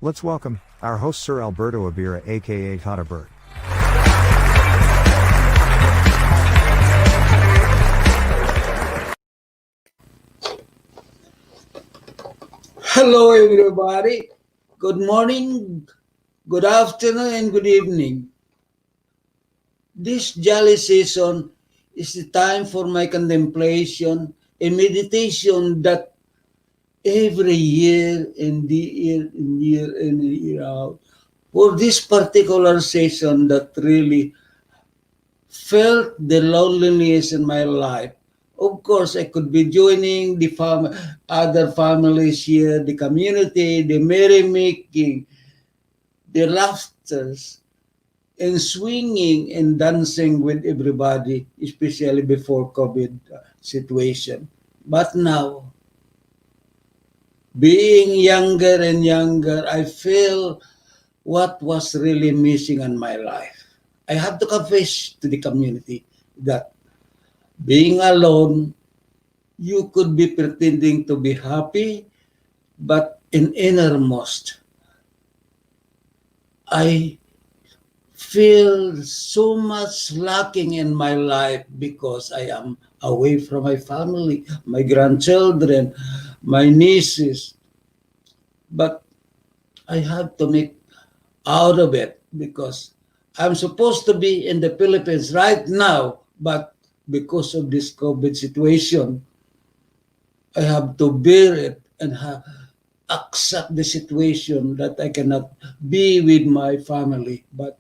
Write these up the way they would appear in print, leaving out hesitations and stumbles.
Let's welcome our host Sir Alberto Abira aka Tata Bert. Hello, everybody. Good morning, good afternoon, and good evening. This jolly season is the time for my contemplation and meditation that every year and year in year out. For this particular season that really felt the loneliness in my life. Of course, I could be joining the other families here, the community, the merrymaking, the laughters, and swinging and dancing with everybody, especially before COVID situation. But now, being younger and younger, I feel what was really missing in my life. I have to confess to the community that being alone, you could be pretending to be happy, but in innermost, I feel so much lacking in my life because I am away from my family, my grandchildren, my nieces. But I have to make out of it because I'm supposed to be in the Philippines right now, but because of this COVID situation, I have to bear it and accept the situation that I cannot be with my family. But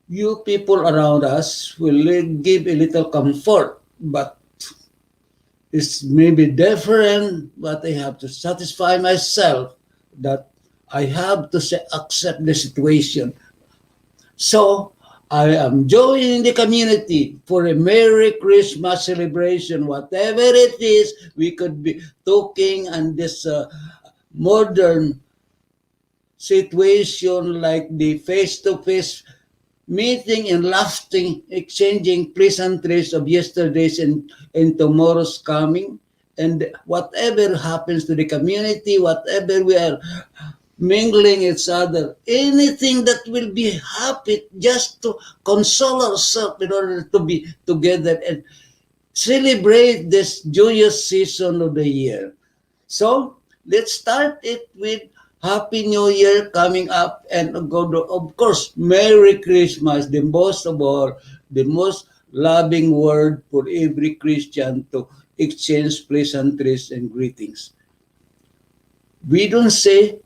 you people around us will give a little comfort, but it's maybe different, but I have to satisfy myself that I have to accept the situation. So I am joining the community for a Merry Christmas celebration. Whatever it is, we could be talking on this modern situation like the face-to-face meeting and laughing, exchanging pleasantries of yesterday's and tomorrow's coming. And whatever happens to the community, whatever we are mingling each other, anything that will be happy just to console ourselves in order to be together and celebrate this joyous season of the year. So let's start it with Happy New Year coming up and of course, Merry Christmas, the most of all, the most loving word for every Christian to exchange pleasantries and greetings. We don't say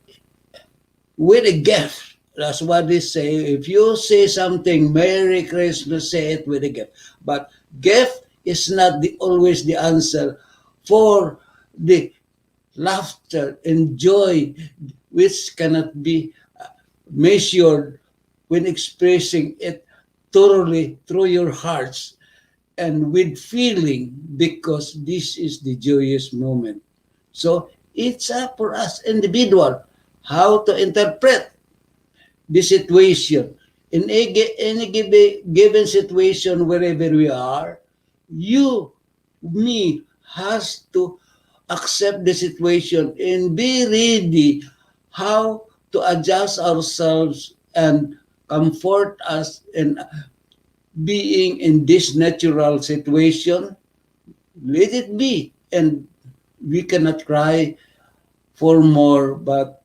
with a gift. That's what they say. If you say something, Merry Christmas, say it with a gift. But gift is not always the answer for the laughter and joy which cannot be measured when expressing it thoroughly through your hearts and with feeling because this is the joyous moment. So it's up for us individual how to interpret the situation. In any given situation, wherever we are, me, has to accept the situation and be ready how to adjust ourselves and comfort us in being in this natural situation. Let it be. And we cannot cry for more, but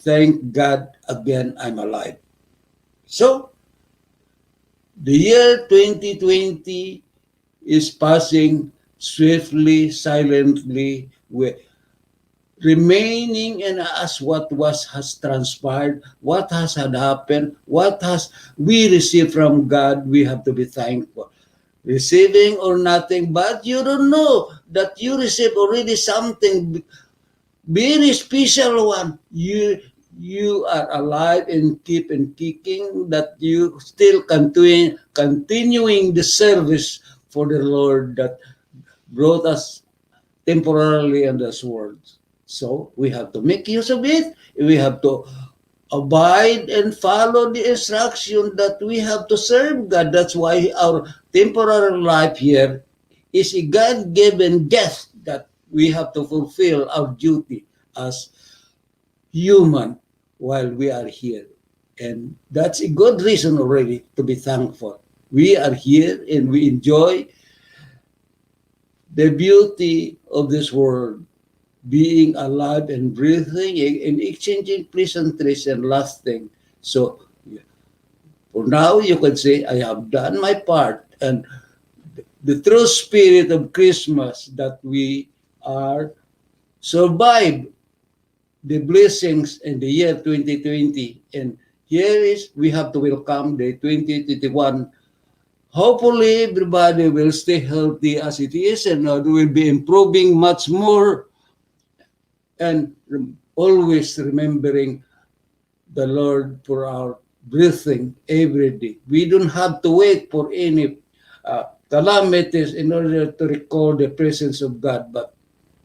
thank God again I'm alive. So, the year 2020 is passing swiftly, silently, remaining in us what was has transpired, what has had happened, what has we received from God, we have to be thankful. Receiving or nothing, but you don't know that you received already something very special one. You are alive and keep and kicking, that you still continuing the service for the Lord that brought us temporarily in this world. So we have to make use of it. We have to abide and follow the instruction that we have to serve God. That's why our temporary life here is a God-given gift that we have to fulfill our duty as human while we are here. And that's a good reason already to be thankful. We are here and we enjoy the beauty of this world, being alive and breathing and exchanging pleasantries and lasting. So for now, you could say, I have done my part. And the true spirit of Christmas that we are survive the blessings in the year 2020. And here is, we have to welcome the 2021. Hopefully, everybody will stay healthy as it is, and will be improving much more, and always remembering the Lord for our breathing every day. We don't have to wait for any calamities in order to recall the presence of God, but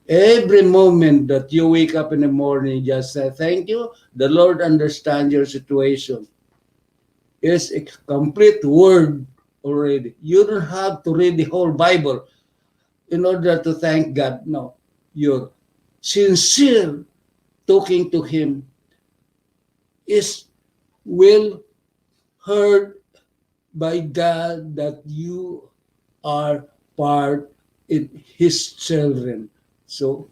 every moment that you wake up in the morning, just say, thank you. The Lord understands your situation. It's a complete word already. You don't have to read the whole Bible in order to thank God. No. You're sincere talking to Him is well heard by God, that you are part in His children. So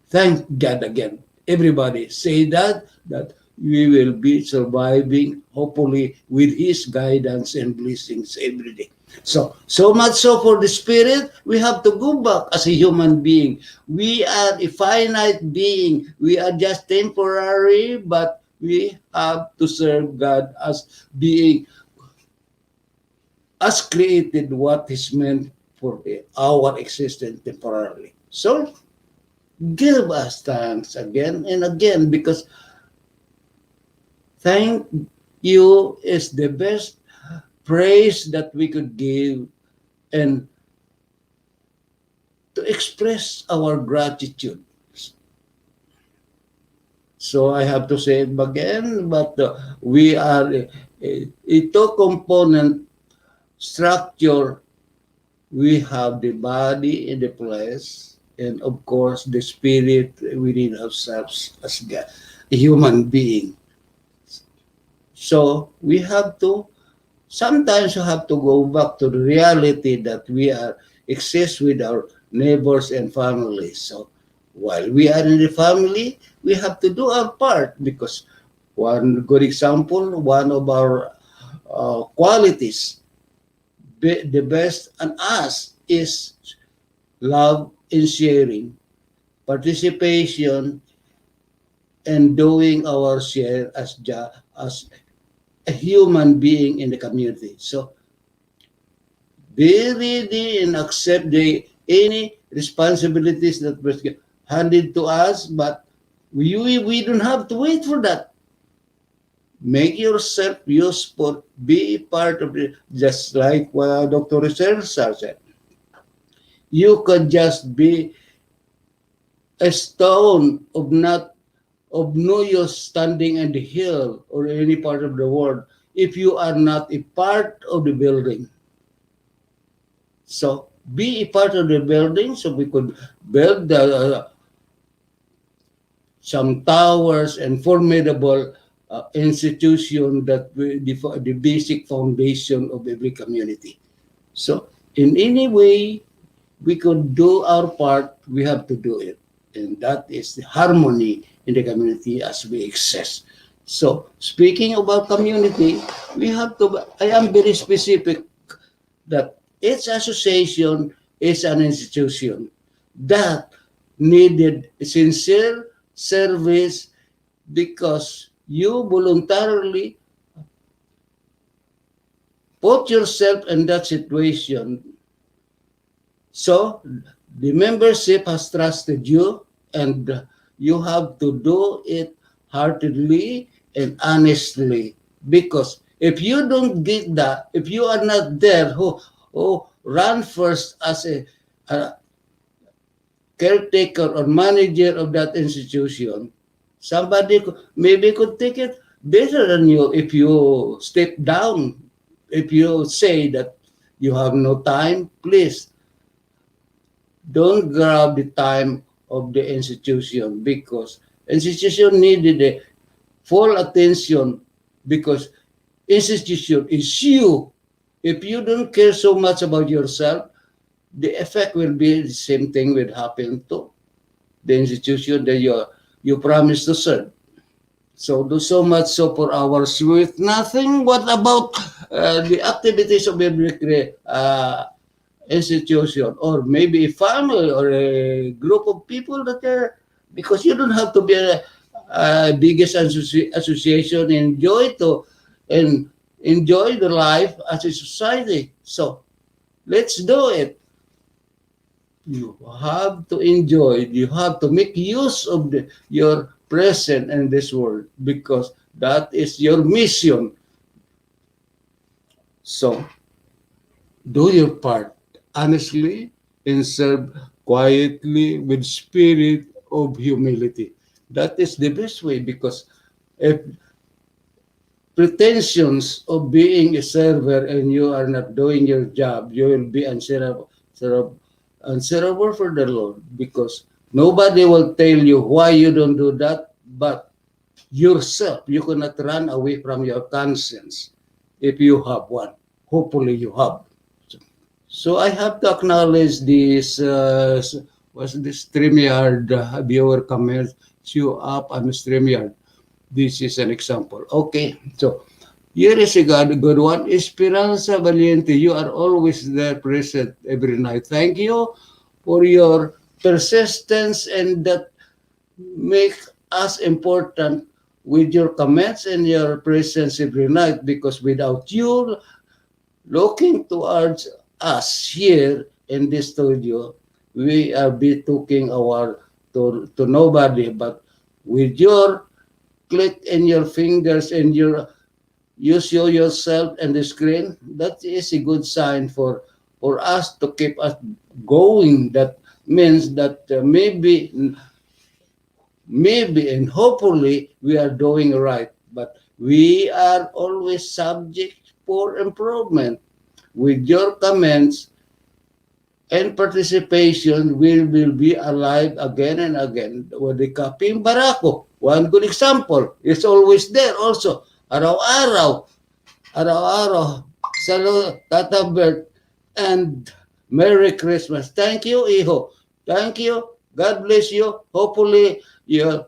thank God again. Everybody say that we will be surviving, hopefully, with His guidance and blessings every day. So much so for the spirit, we have to go back as a human being. We are a finite being. We are just temporary, but we have to serve God as being, as created what is meant for our existence temporarily. So give us thanks again and again, because thank you is the best praise that we could give, and to express our gratitude. So I have to say it again, but we are a two-component structure. We have the body and the flesh, and of course the spirit within ourselves as God, a human being. So we have to, sometimes you have to go back to the reality that we are exist with our neighbors and families. So while we are in the family, we have to do our part, because one good example, one of our qualities, the best on us is love and sharing, participation, and doing our share as a human being in the community. So be ready and accept any responsibilities that was handed to us, but we don't have to wait for that. Make yourself useful, be part of it, just like what Dr. Research said. You could just be a stone of no use standing in the hill or any part of the world if you are not a part of the building. So be a part of the building, so we could build some towers and formidable institution that the basic foundation of every community. So in any way we could do our part, we have to do it. And that is the harmony in the community as we exist. So speaking about community, we have to, I am very specific that each association is an institution that needed sincere service because you voluntarily put yourself in that situation. So the membership has trusted you, and you have to do it heartedly and honestly. Because if you don't get that, if you are not there, who run first as a caretaker or manager of that institution, somebody maybe could take it better than you if you step down. If you say that you have no time, please don't grab the time of the institution, because institution needed a full attention, because institution is you. If you don't care so much about yourself, the effect will be the same thing will happen to the institution that you promise to serve. So do so much so for hours with nothing. What about the activities of every institution, or maybe a family or a group of people that are, because you don't have to be a biggest association, and enjoy the life as a society. So let's do it. You have to enjoy, you have to make use of your present in this world, because that is your mission. So do your part honestly and serve quietly with spirit of humility. That is the best way, because if pretensions of being a server and you are not doing your job, you will be answerable for the Lord, because nobody will tell you why you don't do that, but yourself. You cannot run away from your conscience if you have one. Hopefully you have. So I have to acknowledge this, was this StreamYard viewer comments you up on StreamYard. This is an example. Okay, so here is a good one. Esperanza Valiente, you are always there present every night. Thank you for your persistence, and that make us important with your comments and your presence every night, because without you looking towards us here in this studio, we are be talking our to nobody, but with your click in your fingers and you show yourself in the screen, that is a good sign for us to keep us going. That means that maybe and hopefully we are doing right, but we are always subject for improvement. With your comments and participation, we will be alive again and again. With the Kaping Barako, one good example, is always there also. Araw-araw, araw-araw. Saludo, Tata Bert, and Merry Christmas. Thank you, Iho. Thank you. God bless you. Hopefully, your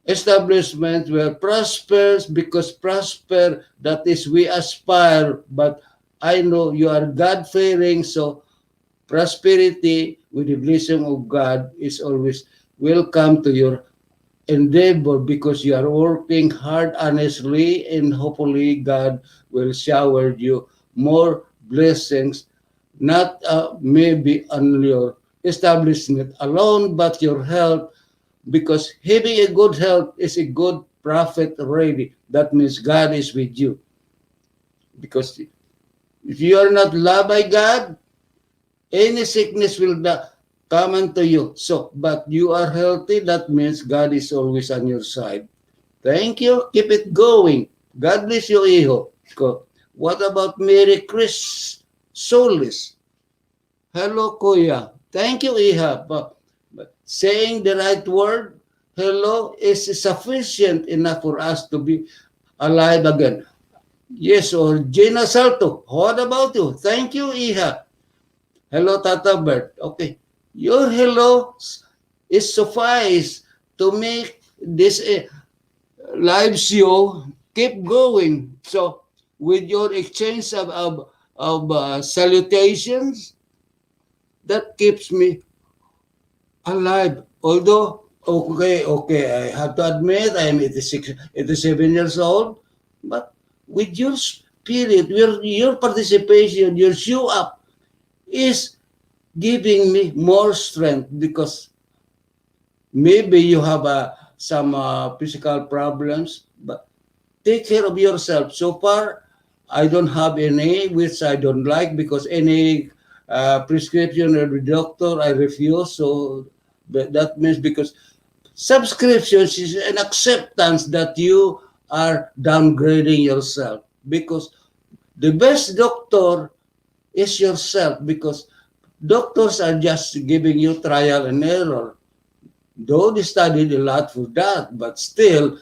establishment will prosper, because prosper, that is we aspire. But I know you are God-fearing, so prosperity with the blessing of God is always will come to your endeavor, because you are working hard honestly, and hopefully God will shower you more blessings, not maybe on your establishment alone, but your health, because having a good health is a good prophet already. That means God is with you, because if you are not loved by God, any sickness will come unto you. So, but you are healthy, that means God is always on your side. Thank you. Keep it going. God bless you, Iho. What about Mary Chris Solis? Hello, Kuya. Thank you, Iha. But saying the right word, hello, is sufficient enough for us to be alive again. Yes, or Gina Salto. What about you? Thank you, Iha. Hello, Tata Bert. Okay. Your hello is suffice to make this live show keep going. So, with your exchange of salutations, that keeps me alive. Although Okay, okay. I have to admit I am 86, 87 years old, but with your spirit, your participation, your show up is giving me more strength because maybe you have some physical problems, but take care of yourself. So far, I don't have any which I don't like because any prescription or the doctor I refuse. So that means because subscriptions is an acceptance that you are downgrading yourself because the best doctor is yourself because doctors are just giving you trial and error. Though they studied a lot for that, but still,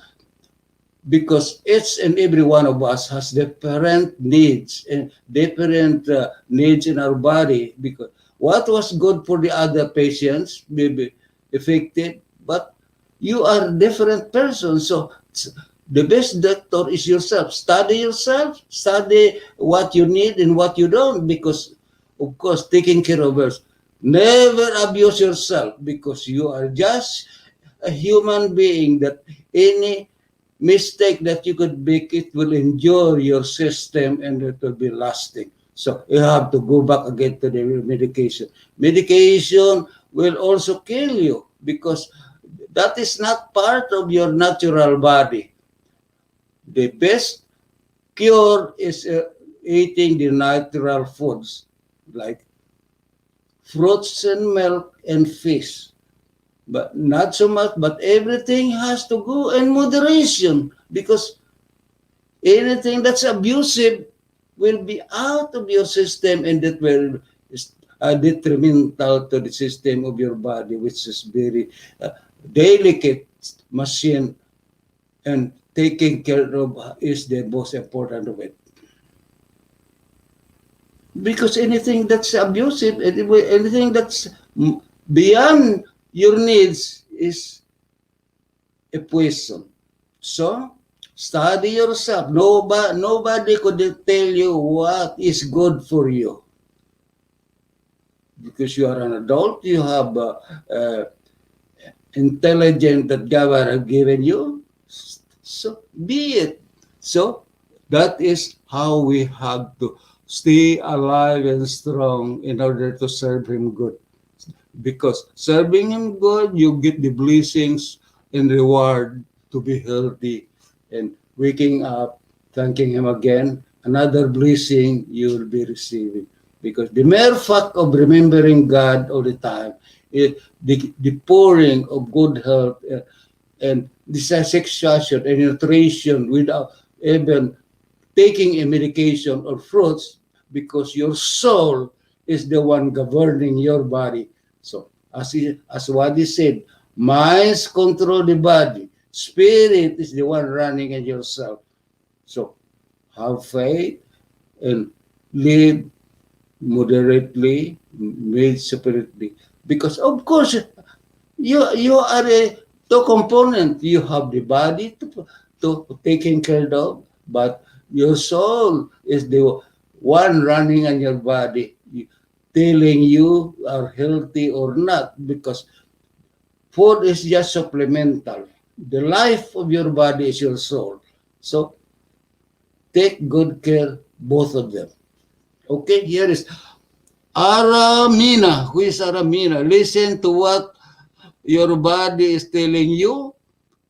because each and every one of us has different needs and different needs in our body. Because what was good for the other patients may be effective, but you are a different person. So the best doctor is yourself. Study what you need and what you don't. Because, of course, taking care of us. Never abuse yourself because you are just a human being that any mistake that you could make, it will endure your system and it will be lasting. So you have to go back again to the medication. Medication will also kill you because that is not part of your natural body. The best cure is eating the natural foods like fruits and milk and fish. But not so much, but everything has to go in moderation because anything that's abusive will be out of your system and that will is detrimental to the system of your body, which is very delicate machine and taking care of is the most important of it. Because anything that's abusive, anything that's beyond your needs is a poison. So, study yourself. Nobody could tell you what is good for you. Because you are an adult, you have intelligence that God has given you. So, be it. So, that is how we have to stay alive and strong in order to serve Him good. Because serving Him good, you get the blessings and reward to be healthy and waking up, thanking Him again, another blessing you will be receiving. Because the mere fact of remembering God all the time, the pouring of good health and the satiation and nutrition without even taking a medication or fruits because your soul is the one governing your body. So, as what he said, minds control the body, spirit is the one running in yourself. So, have faith and live moderately, made separately. Because, of course, you are a two component. You have the body to taking care of, but your soul is the one running on your body, telling you are healthy or not. Because food is just supplemental. The life of your body is your soul. So take good care, both of them. Okay, here is Aramina. Who is Aramina? Listen to what your body is telling you.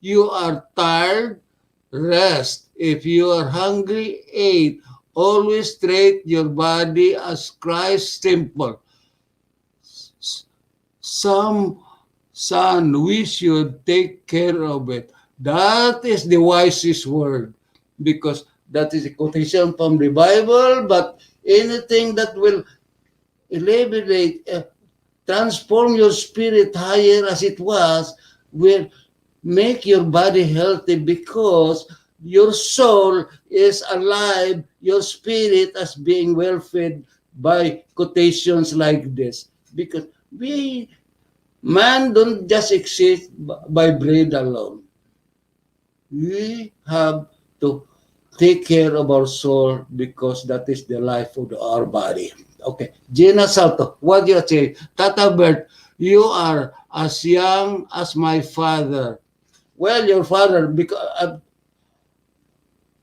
You are tired, rest. If you are hungry, eat. Always treat your body as Christ's temple. Some son, we should take care of it. That is the wisest word because that is a quotation from the Bible, but anything that will elevate, transform your spirit higher as it was, will make your body healthy because your soul is alive, your spirit is being well fed by quotations like this. Because man don't just exist by bread alone. We have to take care of our soul because that is the life of our body. Okay, Gina Salto, what do you say? Tata Bert, You are as young as my father. Well, your father, because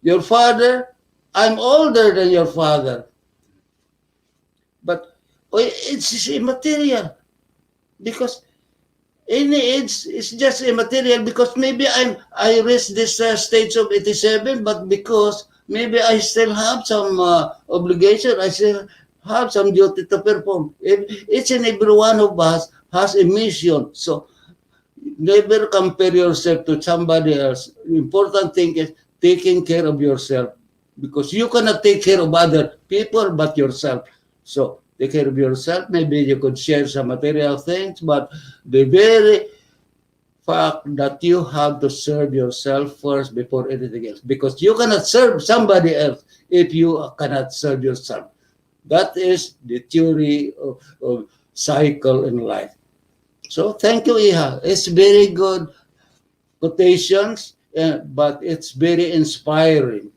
your father, I'm older than your father, but it's immaterial because any age is just immaterial because maybe I reached this stage of 87, but because maybe I still have some obligation, I still have some duty to perform. Each and every one of us has a mission, so never compare yourself to somebody else. The important thing is taking care of yourself because you cannot take care of other people but yourself. So take care of yourself. Maybe you could share some material things, but the very fact that you have to serve yourself first before anything else because you cannot serve somebody else if you cannot serve yourself. That is the theory of cycle in life. So thank you, Iha. It's very good quotations, but it's very inspiring.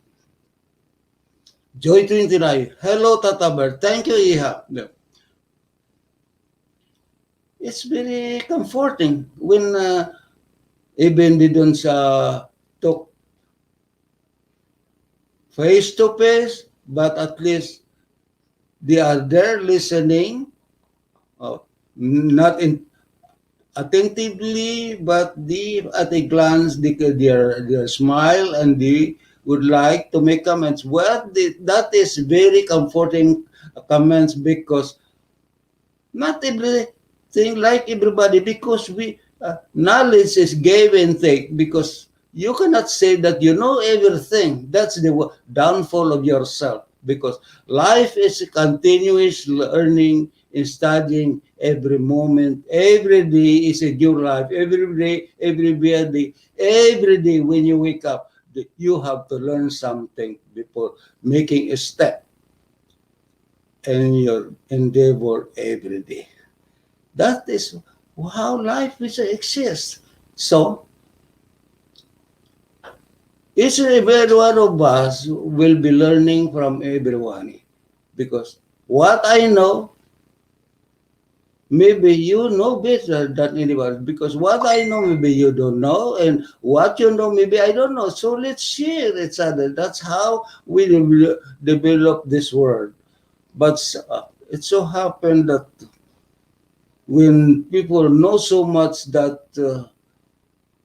Joy 29. Hello, Tata Bert. Thank you, Iha. Yeah. It's very comforting when even they don't talk face to face, but at least they are there listening, uh, not in attentively, but at a glance, their smile and they would like to make comments. That is very comforting comments because not everything like everybody because we knowledge is give and take because you cannot say that you know everything. That's the downfall of yourself because life is a continuous learning and studying every moment. Every day is a new life. Every day when you wake up, you have to learn something before making a step in your endeavor every day. That is how life is exists. So, each and every one of us will be learning from everyone. Because what I know, maybe you know better than anyone. Because what I know, maybe you don't know. And what you know, maybe I don't know. So let's share each other. That's how we develop this world. But it so happened that when people know so much that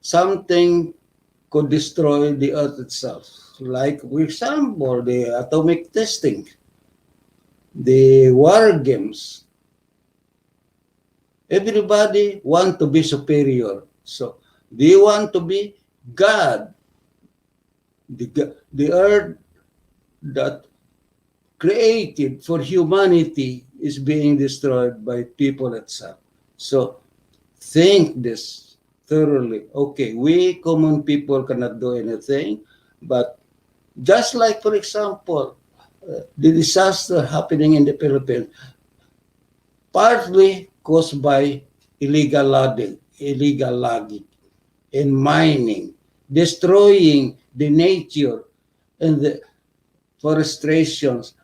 something could destroy the earth itself. Like, for example, the atomic testing, the war games. Everybody want to be superior. So they want to be God. The earth that created for humanity is being destroyed by people itself. So think this thoroughly. Okay, we common people cannot do anything, but just like, for example, the disaster happening in the Philippines, partly caused by illegal logging and mining, destroying the nature and the forestations.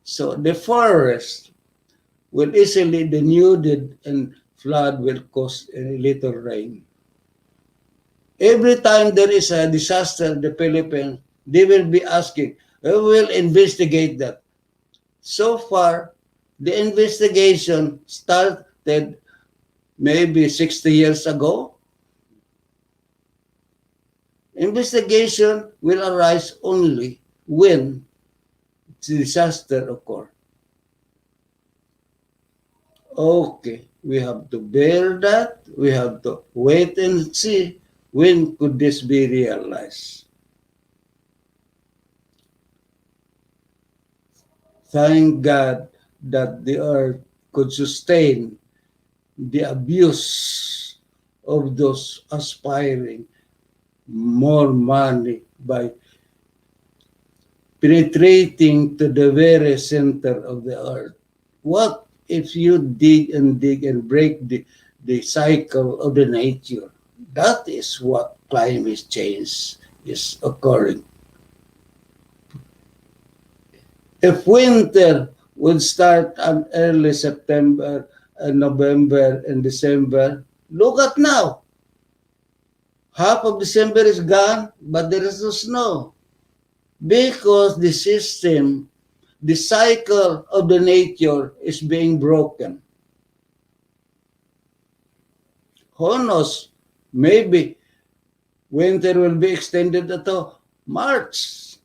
So the forest will easily denuded and flood will cause a little rain. Every time there is a disaster in the Philippines, they will be asking, we will investigate that. So far, the investigation started maybe 60 years ago. Investigation will arise only when disaster occurs. Okay, we have to bear that. We have to wait and see when could this be realized. Thank God that the earth could sustain the abuse of those aspiring more money by penetrating to the very center of the earth. What if you dig and break the cycle of the nature? That is what climate change is occurring. If winter would start on early September November and December. Look at now. Half of December is gone, but there is no snow. Because the system, the cycle of the nature is being broken. Who knows? Maybe winter will be extended to March.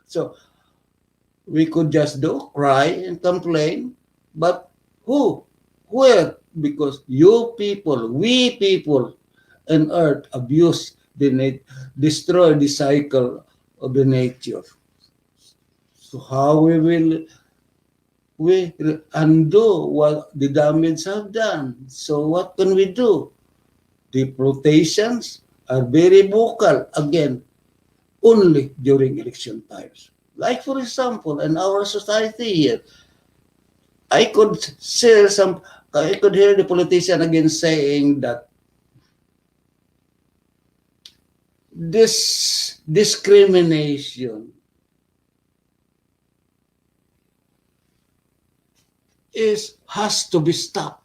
So we could just do cry and complain, but who? Where? Because you people, we people, and earth abuse destroy the cycle of the nature. So how we undo what the damage have done? So what can we do? The protestations are very vocal again only during election times. Like for example, in our society here, I could share some. I could hear the politician again saying that this discrimination has to be stopped.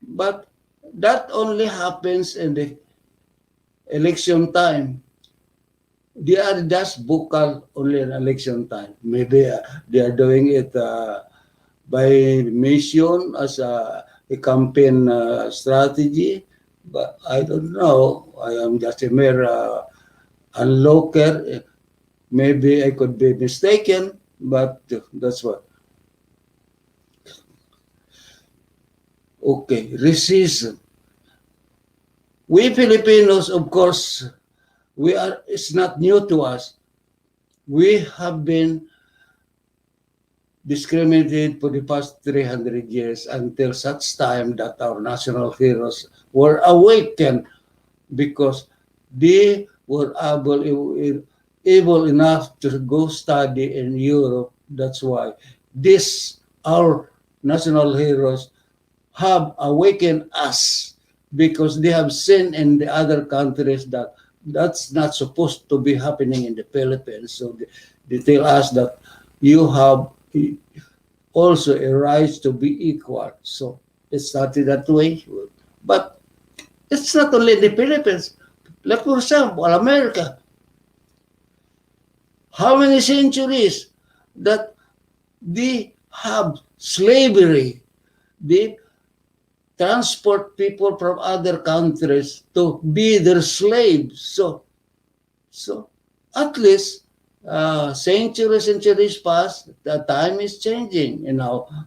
But that only happens in the election time. They are just vocal only in election time. Maybe they are doing it by mission as a campaign strategy, but I don't know. I am just a mere onlooker. Maybe I could be mistaken, but that's what. Okay, racism. We Filipinos, of course, it's not new to us. We have been discriminated for the past 300 years until such time that our national heroes were awakened because they were able enough to go study in Europe. That's why our national heroes have awakened us because they have seen in the other countries that that's not supposed to be happening in the Philippines. So they tell us that you have also a right to be equal. So it started that way. But it's not only the Philippines. Like for example, America. How many centuries that they have slavery? They transport people from other countries to be their slaves. So at least centuries pass, the time is changing.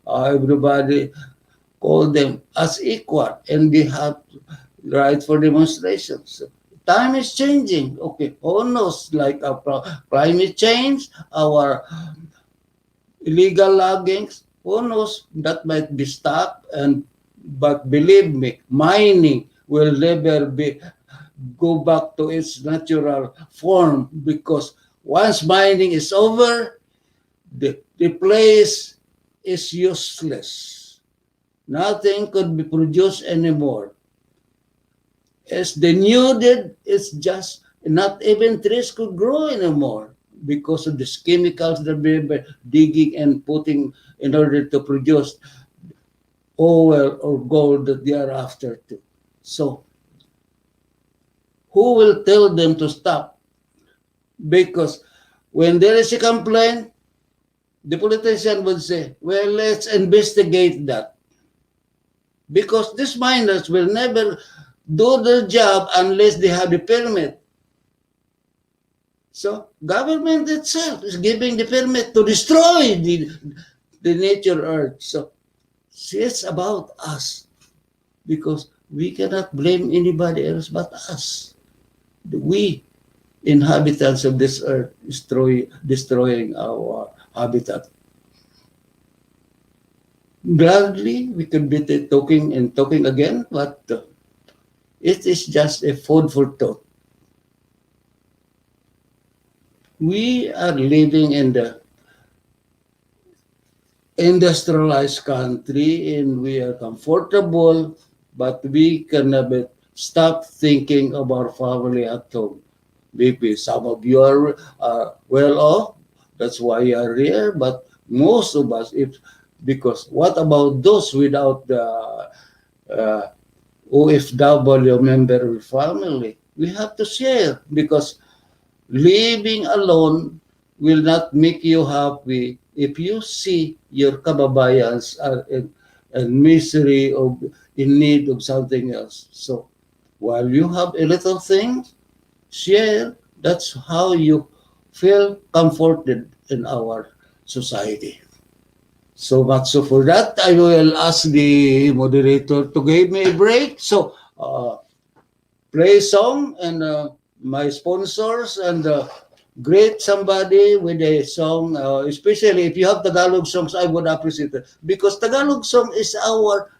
Everybody call them as equal, and they have right for demonstrations. So, time is changing. Okay, who knows? Like climate change, our illegal loggings, who knows? That might be stopped. But believe me, mining will never go back to its natural form because once mining is over, the place is useless. Nothing could be produced anymore. As the new did, it's just not even trees could grow anymore because of these chemicals that we're digging and putting in order to produce oil or gold that they are after too. So who will tell them to stop? Because when there is a complaint, the politician would say, well, let's investigate that. Because these miners will never do their job unless they have the permit. So government itself is giving the permit to destroy the nature earth. So it's about us because we cannot blame anybody else but us. We inhabitants of this earth destroying our habitat. Gladly, we could be talking and talking again, but it is just a food for thought. We are living in the industrialized country and we are comfortable, but we cannot stop thinking of our family at home. Maybe some of you are well off, That's why you are here. But most of us, if because what about those without the uh, OFW member of family? We have to share because living alone will not make you happy if you see your kababayans are in misery or in need of something else. So while you have a little thing, share. That's how you feel comforted in our society. So much so for that, I will ask the moderator to give me a break. So play song and my sponsors and greet somebody with a song, especially if you have Tagalog songs, I would appreciate it because Tagalog song is our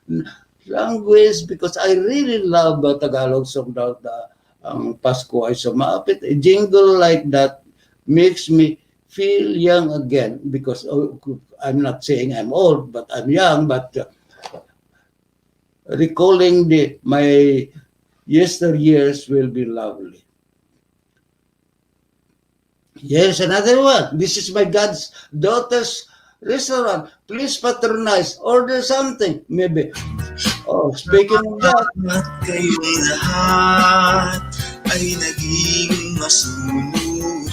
language because I really love the Tagalog song that Pasko ay sumapit. A jingle like that makes me feel young again because I'm not saying I'm old, but I'm young, but recalling my yesteryears will be lovely. Yes, another one. This is my God's daughter's restaurant. Please patronize. Order something. Maybe. Oh, speaking of that, At kayong lahat ay naging masunurin.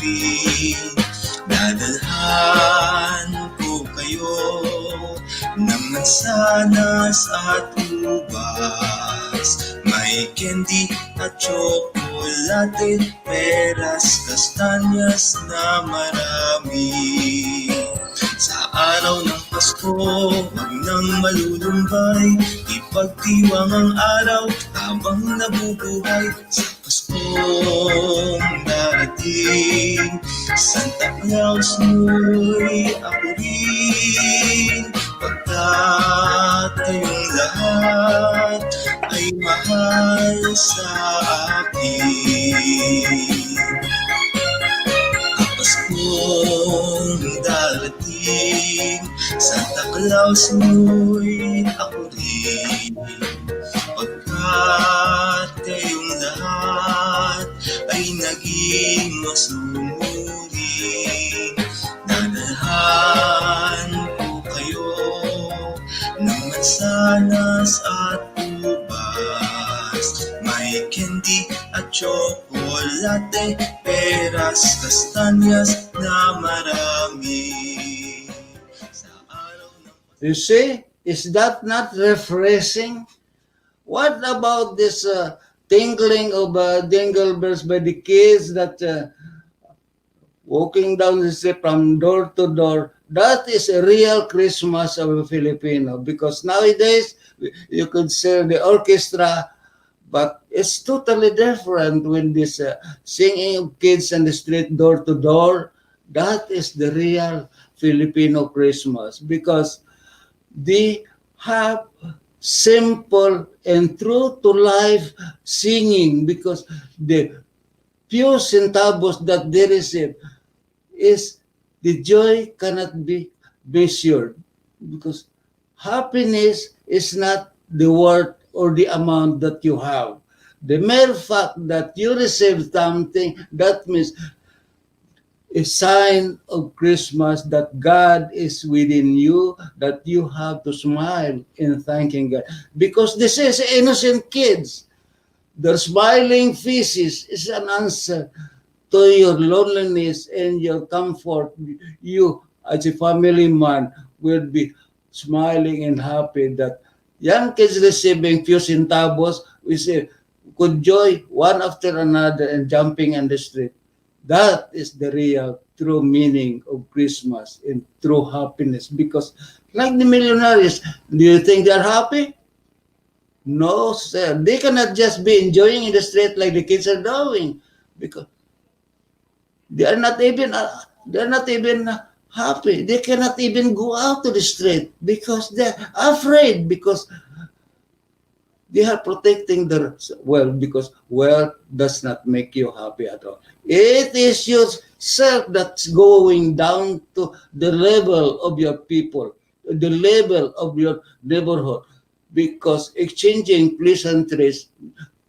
Dadalhan ko kayo ng mansanas at ubas. May candy at chocolate, peras, kastanyas na marami. Sa araw ng Pasko, wag nang malulumbay, ipagdiwang ang araw habang nabubuhay. Sa Paskong darating, Santa Claus mo'y ako rin. Pagkat kayong lahat ay mahal sa akin. Paskong darating, Santa Claus mo'y ako rin. Pagkat kayong lahat ay naging masunurin, dadalhan ko kayo ng mansanas at ubas. May candy at chocolate, peras, kastanyas na marami. Sa araw ng you see, is that not refreshing? What about this tinkling of jingle bells by the kids that walking down the street from door to door? That is a real Christmas of a Filipino because nowadays you could say the orchestra, but it's totally different when this singing of kids in the street door to door. That is the real Filipino Christmas because they have simple and true to life singing because the few centavos that they receive is the joy cannot be measured because happiness is not the worth or the amount that you have. The mere fact that you receive something, that means a sign of Christmas that God is within you, that you have to smile in thanking God. Because this is innocent kids. Their smiling faces is an answer to your loneliness and your comfort. You, as a family man, will be smiling and happy that young kids receiving few centavos, we say, could joy one after another and jumping on the street. That is the real true meaning of Christmas and true happiness. Because like the millionaires, do you think they're happy? No, sir. They cannot just be enjoying in the street like the kids are doing because they're not even happy. They cannot even go out to the street because they're afraid because they are protecting their wealth because wealth does not make you happy at all. It is yourself that's going down to the level of your people, the level of your neighborhood, because exchanging pleasantries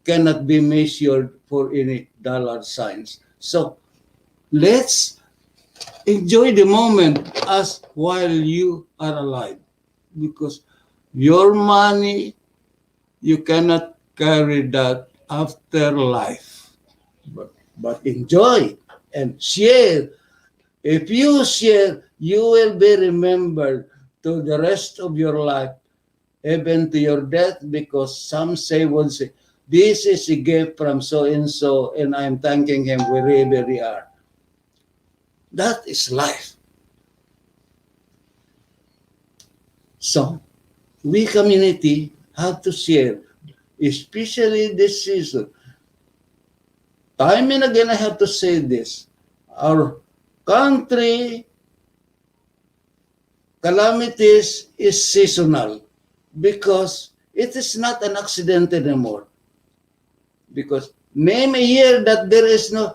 cannot be measured for any dollar signs. So let's enjoy the moment as while you are alive, because your money, you cannot carry that after life. But enjoy and share. If you share, you will be remembered to the rest of your life, even to your death, because some say would say, this is a gift from so and so, and I'm thanking him wherever we are. That is life. So we community have to share, especially this season. Time and again, I have to say this. Our country calamities is seasonal because it is not an accident anymore. Because name a year that there is no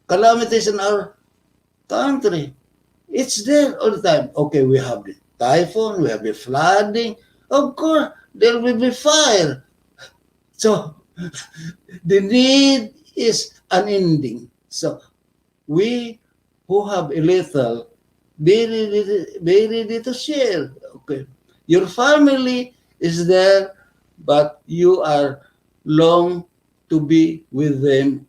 calamities in our country. It's there all the time. Okay, we have the typhoon, we have the flooding. Of course, there will be fire. So the need is unending. So we who have a little, be ready to share. Okay, your family is there, but you are long to be with them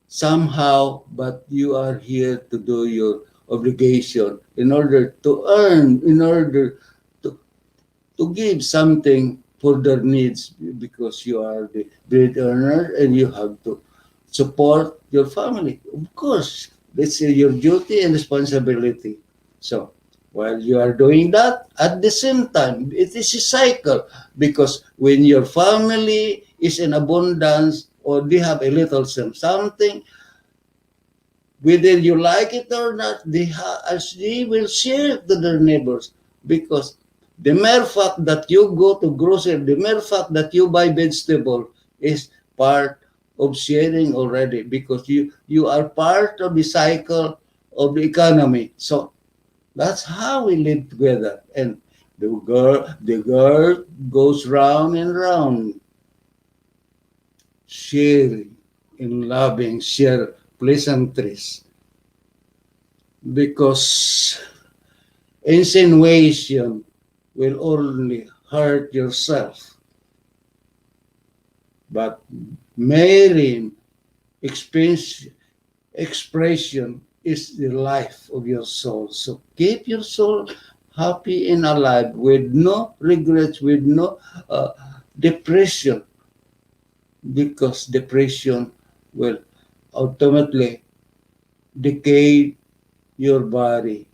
somehow, but you are here to do your obligation in order to earn, in order to give something for their needs, because you are the bread earner and you have to support your family. Of course, that's your duty and responsibility. So while you are doing that, at the same time, it is a cycle, because when your family is in abundance or they have a little something, whether you like it or not, as they will share it to their neighbors, because the mere fact that you go to grocery, the mere fact that you buy vegetable is part of sharing already, because you are part of the cycle of the economy. So that's how we live together, and the girl goes round and round, sharing and loving, share pleasantries, because insinuation will only hurt yourself. But merry expression is the life of your soul. So keep your soul happy and alive with no regrets, with no depression, because depression will ultimately decay your body.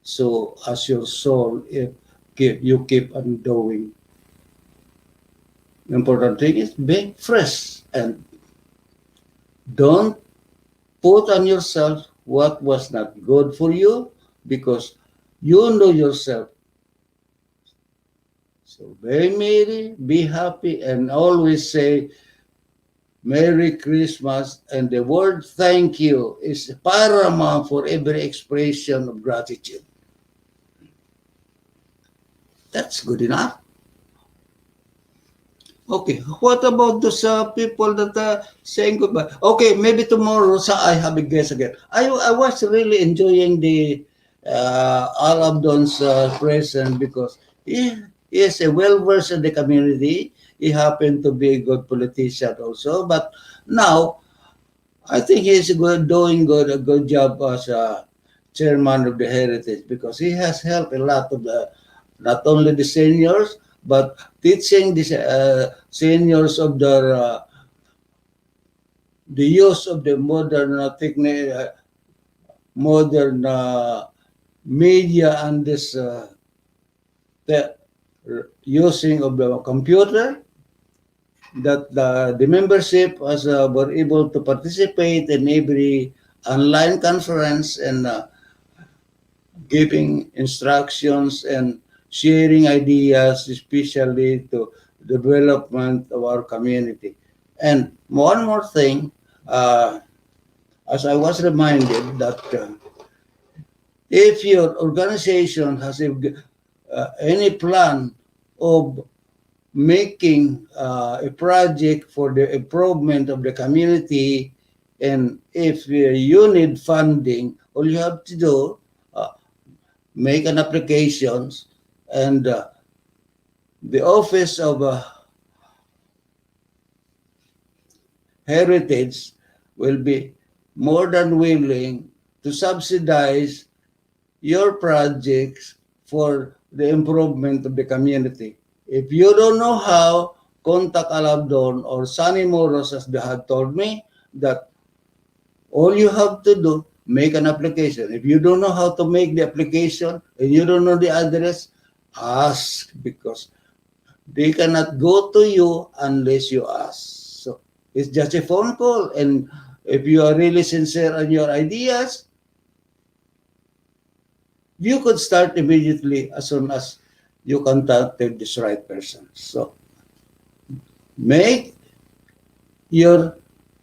So as your soul, if you keep on doing, the important thing is being fresh, and don't put on yourself what was not good for you, because you know yourself. So be merry, be happy, and always say Merry Christmas. And the word thank you is paramount for every expression of gratitude. That's good enough. Okay, what about those people that are saying goodbye? Okay, maybe tomorrow I have a guest again. I was really enjoying the all of those present, because he is a well versed in the community. He happened to be a good politician also, but now I think he's doing a good job as a chairman of the heritage, because he has helped a lot of the, not only the seniors, but teaching the seniors of the use of the modern technique, modern media, and this the using of the computer, that the membership has were able to participate in every online conference, and giving instructions and sharing ideas, especially to development of our community. And one more thing, as I was reminded that if your organization has any plan of making a project for the improvement of the community, And if you need funding, all you have to do, uh, make an applications, and the Office of Heritage will be more than willing to subsidize your projects for the improvement of the community. If you don't know how, contact Alabdon or Sunny Moros, as they have told me, that all you have to do, make an application. If you don't know how to make the application and you don't know the address, ask, because they cannot go to you unless you ask. So it's just a phone call. And if you are really sincere on your ideas, you could start immediately as soon as you contacted this right person. So make your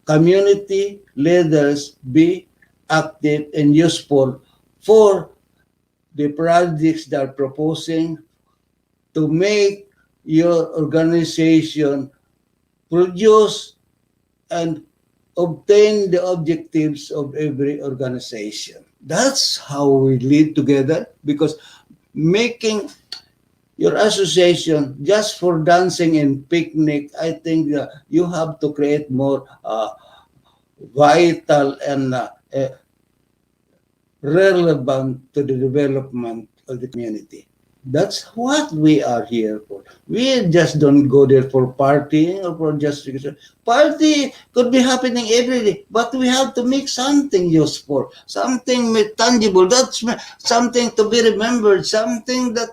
community leaders be active and useful for the projects that are proposing to make your organization produce and obtain the objectives of every organization. That's how we lead together, because making your association just for dancing and picnic, I think you have to create more vital and relevant to the development of the community. That's what we are here for. We just don't go there for partying or for just party could be happening every day, but we have to make something useful, something tangible. That's something to be remembered, something that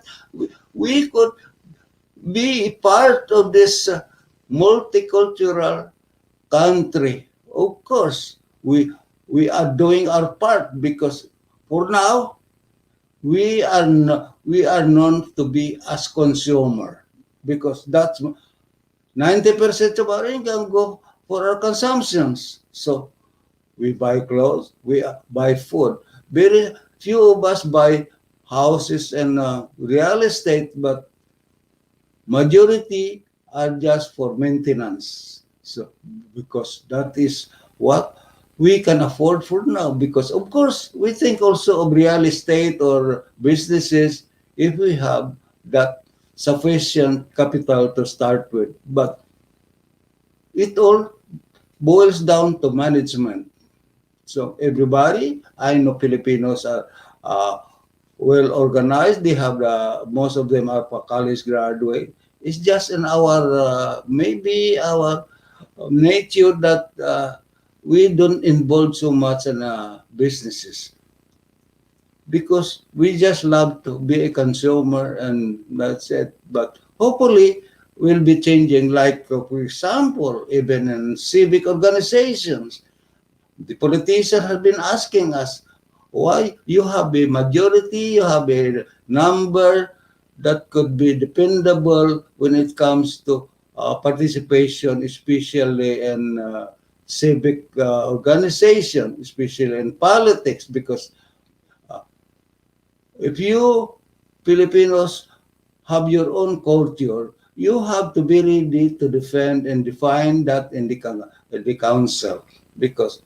we could be part of this multicultural country. Of course, we are doing our part, because for now we are known to be as consumer, because that's 90% of our income go for our consumptions. So we buy clothes, we buy food. Very few of us buy houses and real estate, but majority are just for maintenance. So because that is what we can afford for now, because of course we think also of real estate or businesses if we have that sufficient capital to start with. But it all boils down to management. So everybody, I know Filipinos are well organized. They have most of them are college graduate. It's just in our maybe our nature that we don't involve so much in businesses, because we just love to be a consumer and that's it. But hopefully we'll be changing, like for example, even in civic organizations, the politicians have been asking us, why you have a majority, you have a number that could be dependable when it comes to participation, especially in civic organization, especially in politics, because if you Filipinos have your own culture, you have to be ready to defend and define that in the council, because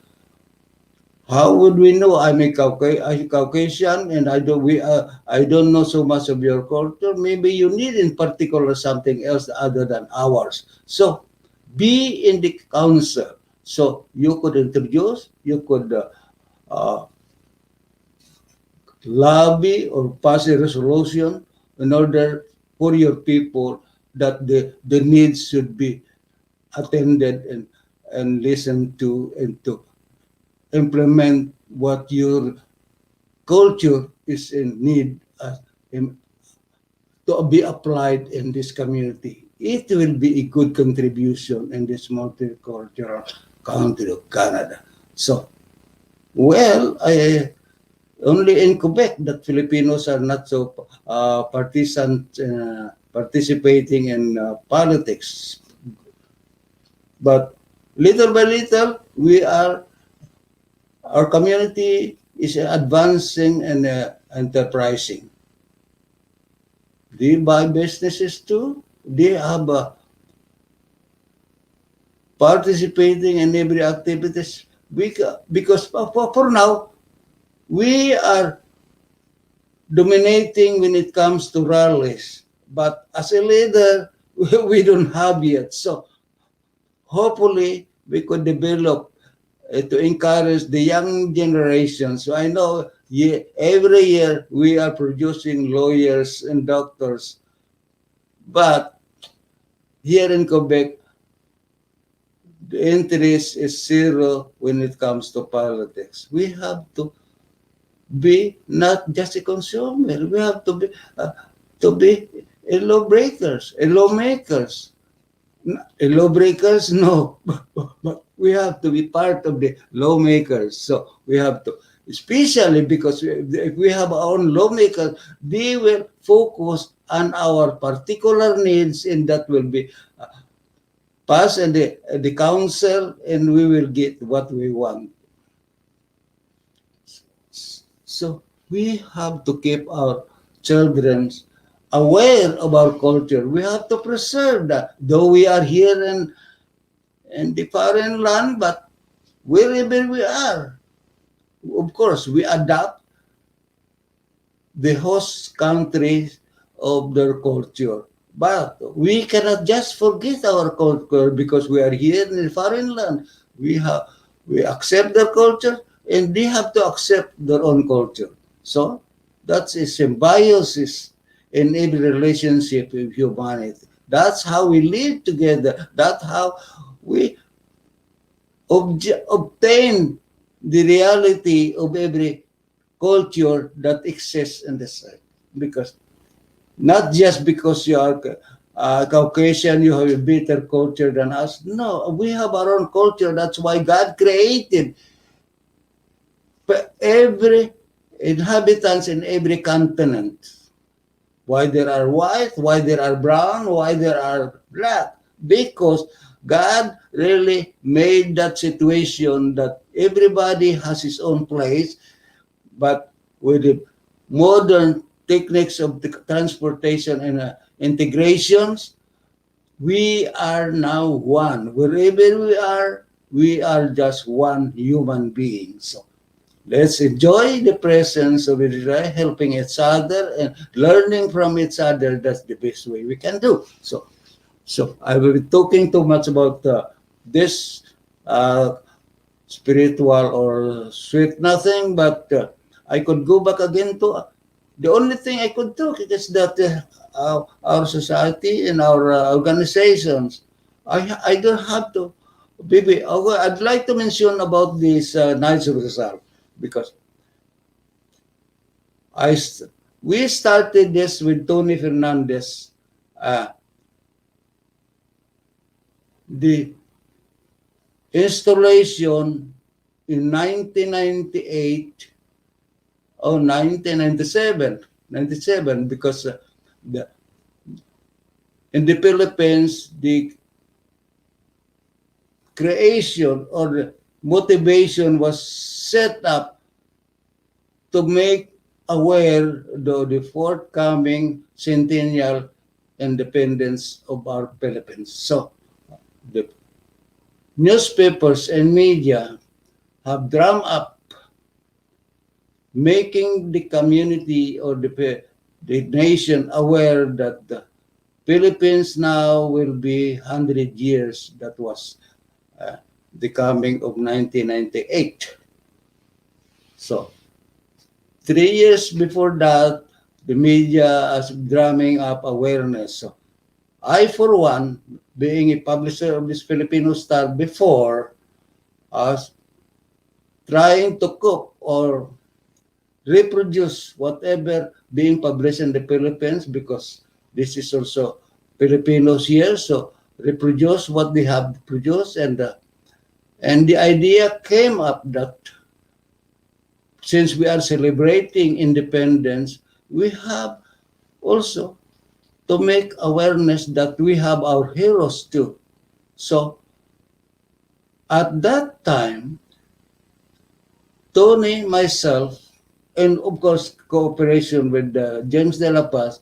how would we know I'm a Caucasian and I don't know so much of your culture? Maybe you need in particular something else other than ours. So be in the council. So you could introduce, you could uh, lobby or pass a resolution in order for your people that the needs should be attended and listened to, and to implement what your culture is in need to be applied in this community. It will be a good contribution in this multicultural country of Canada. So, well, I only in Quebec that Filipinos are not so partisan participating in politics. But little by little, our community is advancing and enterprising. They buy businesses too. They have participating in every activities. because for now we are dominating when it comes to rallies, but as a leader, we don't have yet. So hopefully we could develop to encourage the young generation. So I know every year we are producing lawyers and doctors, but here in Quebec, the interest is zero when it comes to politics. We have to be not just a consumer. We have to be a lawbreakers, a lawmakers. Lawbreakers, no, but we have to be part of the lawmakers. So we have to, especially because if we have our own lawmakers, they will focus on our particular needs, and that will be passed in the council, and we will get what we want. So we have to keep our children aware of our culture. We have to preserve that. Though we are here in the foreign land, but wherever we are, of course, we adapt the host countries of their culture. But we cannot just forget our culture because we are here in the foreign land. We accept their culture and they have to accept their own culture. So that's a symbiosis in every relationship with humanity. That's how we live together. That's how we obtain the reality of every culture that exists in this earth. Because not just because you are Caucasian, you have a better culture than us. No, we have our own culture. That's why God created every inhabitants in every continent. Why there are white, why there are brown, why there are black. Because God really made that situation that everybody has his own place, but with the modern techniques of the transportation and integrations, we are now one. Wherever we are just one human being. So let's enjoy the presence of Israel, helping each other and learning from each other. That's the best way we can do. So I will be talking too much about this spiritual or sweet nothing, but I could go back again to the only thing I could talk is that our society and our organizations, I don't have to. Maybe I'd like to mention about this Knights of Rizal because I we started this with Tony Fernandez, the installation in 1998 or 1997, because the, in the Philippines, the creation or the motivation was set up to make aware the forthcoming centennial independence of our Philippines. So the newspapers and media have drummed up making the community or the nation aware that the Philippines now will be 100 years. That was the coming of 1998. So 3 years before that, the media is drumming up awareness. So I, for one, being a publisher of this Filipino Star before, was trying to cook or reproduce whatever being published in the Philippines, because this is also Filipinos here, so reproduce what they have produced, and the idea came up that since we are celebrating independence, we have also to make awareness that we have our heroes too. So at that time, Tony, myself, and of course cooperation with James De La Paz,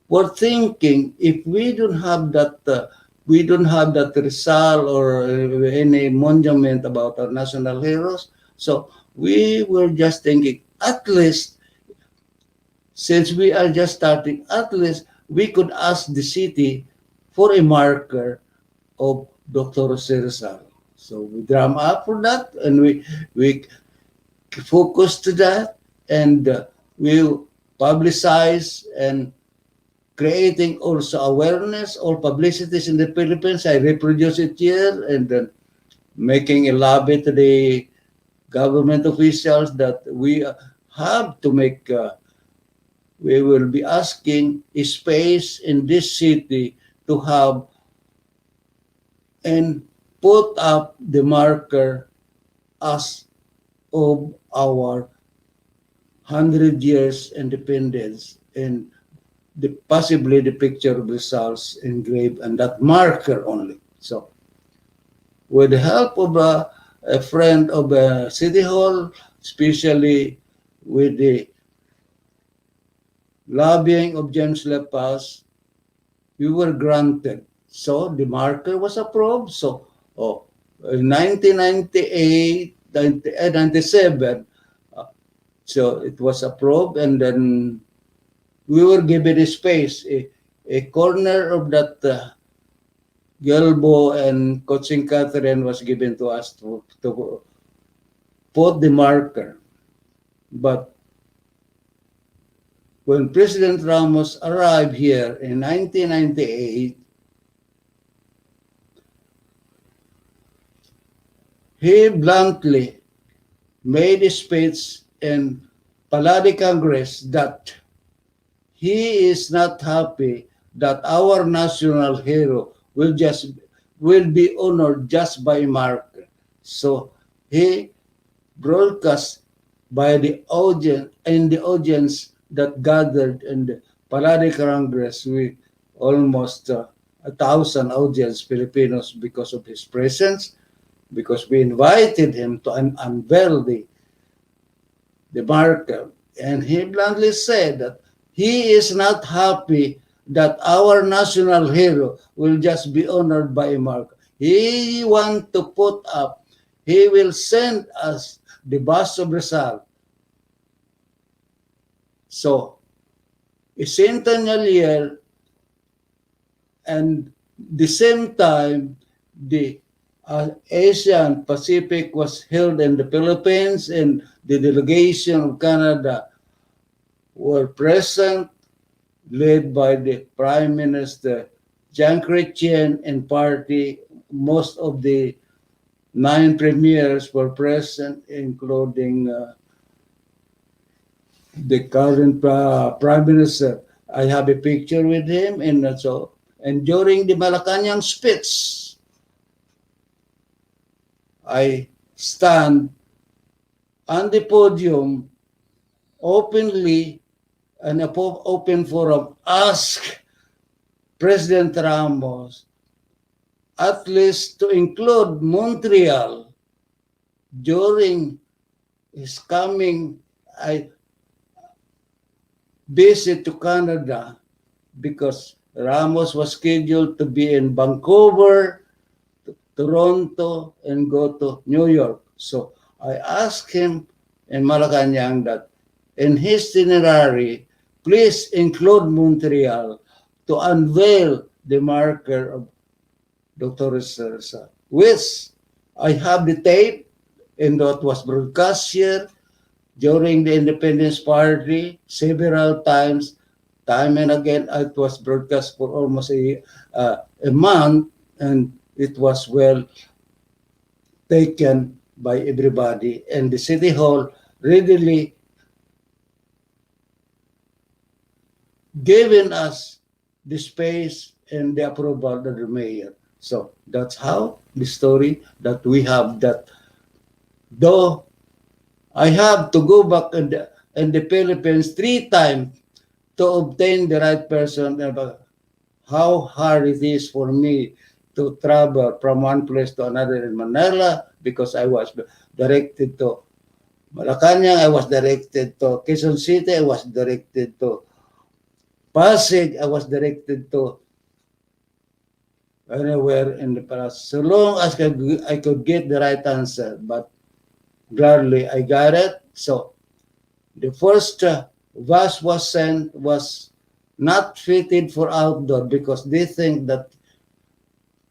were thinking if we don't have that we don't have that Rizal or any monument about our national heroes. So we were just thinking, at least, since we are just starting, at least we could ask the city for a marker of Dr. Jose Rizal. So we drum up for that, and we focus to that, and we publicize and creating also awareness or publicities in the Philippines. I reproduce it here, and then making a lobby to the government officials that we have to make, we will be asking a space in this city to have and put up the marker as of our 100 years independence, and possibly the picture of results engraved and that marker only. So with the help of a friend of City Hall, especially with the lobbying of James Lepas, we were granted. So the marker was approved. So in 1998, 97, so it was approved, and then we were given a space, a corner of that Gelbo and Coaching Catherine was given to us to put the marker. But when President Ramos arrived here in 1998, he bluntly made a speech in Paladi Congress that he is not happy that our national hero will be honored just by marker. So he broadcast by the audience that gathered in the Paladi Congress with almost 1,000 audience Filipinos because of his presence, because we invited him to unveil the marker. And he bluntly said that he is not happy that our national hero will just be honored by a marker. He wants to put up, he will send us the bust of Rizal. So, a centennial year, and the same time, the Asian Pacific was held in the Philippines, and the delegation of Canada were present, led by the Prime Minister Jean Chrétien and party. Most of the 9 premiers were present, including the current Prime Minister. I have a picture with him, and so. And during the Malacanang speech, I stand on the podium openly in an open forum, ask President Ramos at least to include Montreal during his coming visit to Canada, because Ramos was scheduled to be in Vancouver, Toronto, and go to New York. So I asked him in Malacanang that in his itinerary, please include Montreal to unveil the marker of Dr. Rizal, which I have the tape, and that was broadcast here during the Independence Party several times, time and again. It was broadcast for almost a month, and it was well taken by everybody, and the City Hall readily given us the space and the approval of the mayor. So that's how the story that we have, that though I have to go back in the Philippines 3 times to obtain the right person, how hard it is for me to travel from one place to another in Manila, because I was directed to Malacanang, I was directed to Quezon City, I was directed to Pasig, I was directed to anywhere in the past, so long as I could get the right answer. But gladly, I got it. So the first bus was sent was not fitted for outdoor because they think that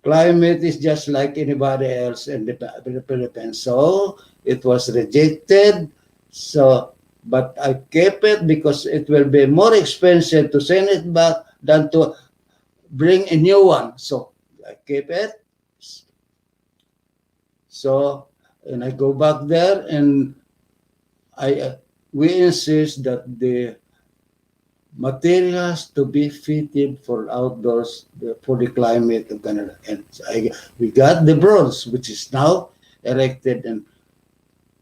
climate is just like anybody else in the Philippines. So it was rejected. So, but I kept it because it will be more expensive to send it back than to bring a new one. So I keep it. So, and I go back there and I we insist that the materials to be fitted for outdoors for the climate of Canada. And we got the bronze, which is now erected in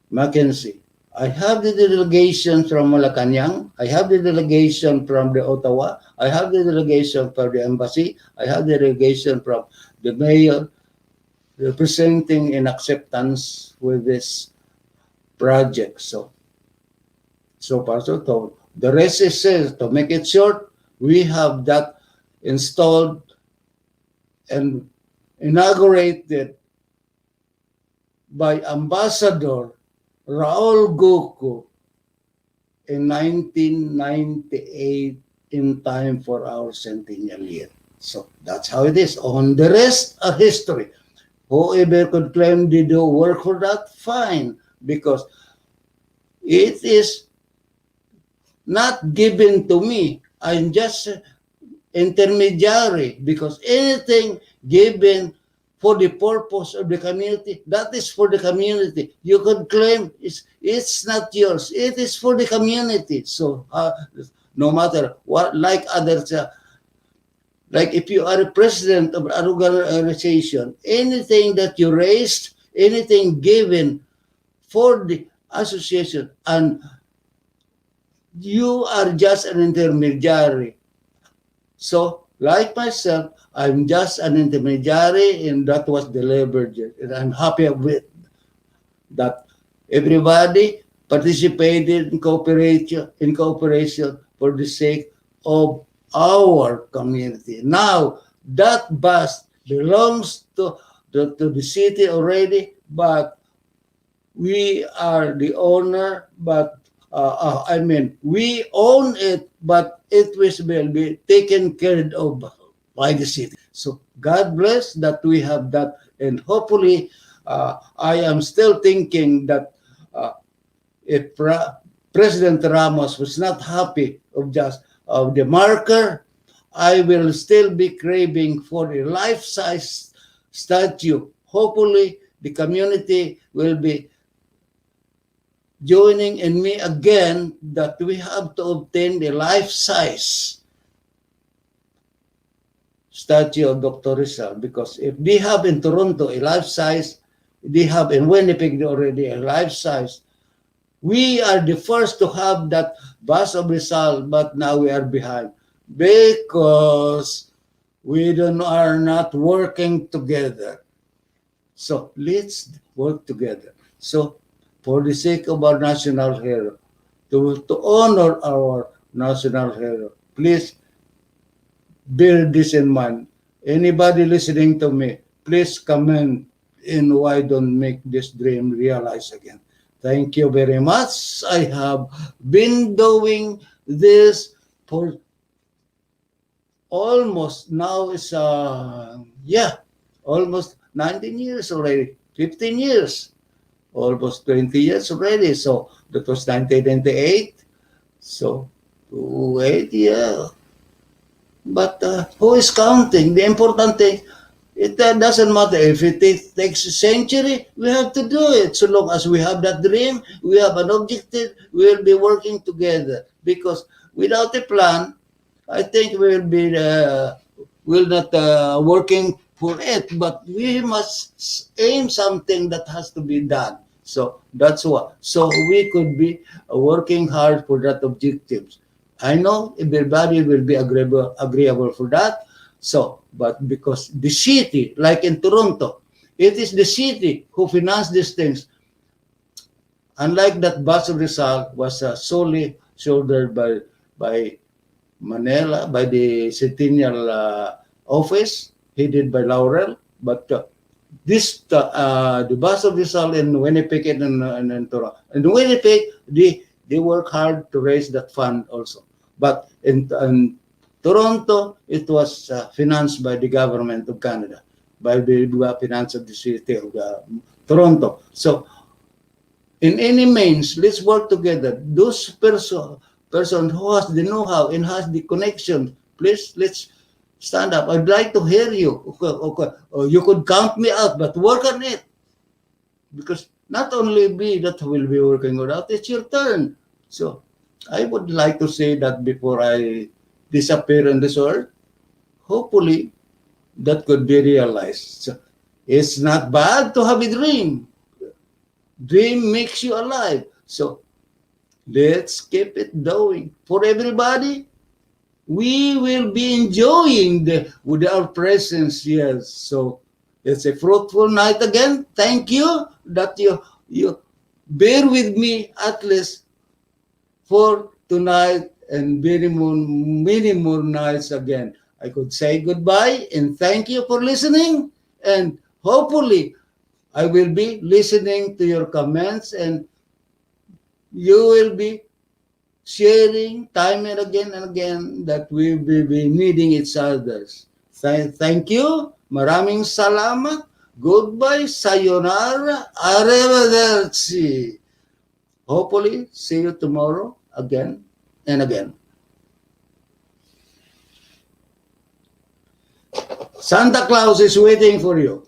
Mackenzie. I have the delegation from Malacanang. I have the delegation from the Ottawa. I have the delegation from the embassy. I have the delegation from the mayor representing in acceptance with this project. So far so told. The rest is says, to make it short, we have that installed and inaugurated by Ambassador Raul Goku in 1998 in time for our centennial year. So that's how it is. On the rest are history. Whoever could claim they do work for that, fine, because it is not given to me. I'm just intermediary because anything given for the purpose of the community, that is for the community. You could claim it's not yours. It is for the community. So no matter what, like others, like if you are a president of an organization, anything that you raised, anything given for the association, and you are just an intermediary. So, like myself, I'm just an intermediary, and that was delivered. And I'm happy with that. Everybody participated in cooperation for the sake of our community. Now, that bus belongs to the city already, but we are the owner, but we own it, but it will be taken care of by the city. So God bless that we have that, and hopefully, I am still thinking that if President Ramos was not happy of just of the marker, I will still be craving for a life-size statue. Hopefully, the community will be joining in me again that we have to obtain the life-size statue of Dr. Rizal, because if they have in Toronto a life-size, they have in Winnipeg already a life-size. We are the first to have that bus of Rizal, but now we are behind because we are not working together. So let's work together. So for the sake of our national hero, to honor our national hero, please bear this in mind. Anybody listening to me, please comment in why don't make this dream realize again. Thank you very much. I have been doing this for almost, now it's almost 19 years already, 15 years. Almost 20 years already. So that was 1998. So 28, yeah. But who is counting? The important thing, it doesn't matter if it takes a century, we have to do it. So long as we have that dream, we have an objective, we will be working together. Because without a plan, I think we will not working for it, but we must aim something that has to be done. So that's what. So we could be working hard for that objectives. I know everybody will be agreeable for that. So, but because the city, like in Toronto, it is the city who financed these things. Unlike that bus of Rizal was solely shouldered by Manila, by the Centennial office headed by Laurel, but the Bus of Rizal and Winnipeg and Toronto. And Winnipeg, they work hard to raise that fund also. But in Toronto, it was financed by the government of Canada, by the finance of the city of Toronto. So, in any means, let's work together. Those person who has the know-how and has the connection, please, let's stand up. I'd like to hear you. Okay. Or you could count me out, but work on it. Because not only me that will be working it out, it's your turn. So I would like to say that before I disappear in this earth, hopefully that could be realized. So, it's not bad to have a dream. Dream makes you alive. So let's keep it going. For everybody, we will be enjoying with our presence. Yes. So it's a fruitful night again. Thank you that you bear with me at least for tonight and many more nights again. I could say goodbye and thank you for listening. And hopefully I will be listening to your comments and you will be sharing time and again that we will be needing each other. Thank you. Maraming salamat. Goodbye. Sayonara. Arrivederci. Hopefully, see you tomorrow again and again. Santa Claus is waiting for you.